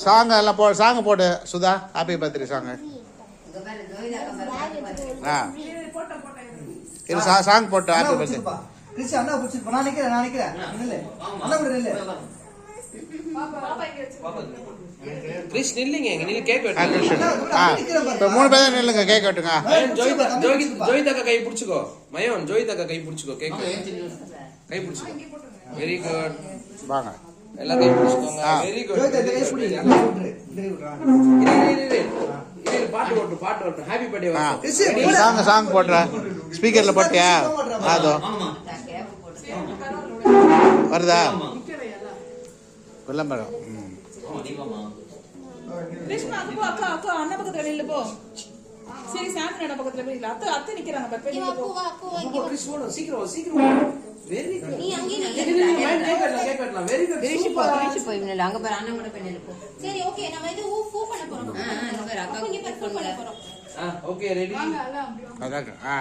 Song போடு Sudha. Happy birthday song. Song போட்டு happy birthday. Chris நில்லுங்க, கேக் இப்போ 3 பேர் நில்லுங்க, கேக் வெட்டுங்க. ஜோயிதாக்கா கை பிடிச்சுக்கோ. மயோன் ஜோயிதாக்கா கை பிடிச்சுக்கோ. கேக் கை பிடிச்சுக்கோ. Very good. வாங்க எல்லாம் கை பிடிச்சுக்கோங்க. Very good. பாட்டு ஓட்டு. Happy birthday. சாங் போடுற. ஸ்பீக்கர்ல போட்டியா? அதோ வருதா விளம்பரம். அண்ணா பக்கத்துல நில்லு போ. சரி சாமி அண்ணா பக்கத்துல போய் அத்தை நிக்கிறாங்க. சீக்கிரம். Very good. நீ அங்க கேட்கலாம். Very good. போய் நில்லு. அங்க பாரு அண்ணா கூட போய் நில்லு போ. சரி ஓகே, நம்ம இது ஃபூ பண்ண போறோம். அங்க பாரு அக்கா நீ ஃபூ பண்ண போறோம். Okay ready. அதான் வா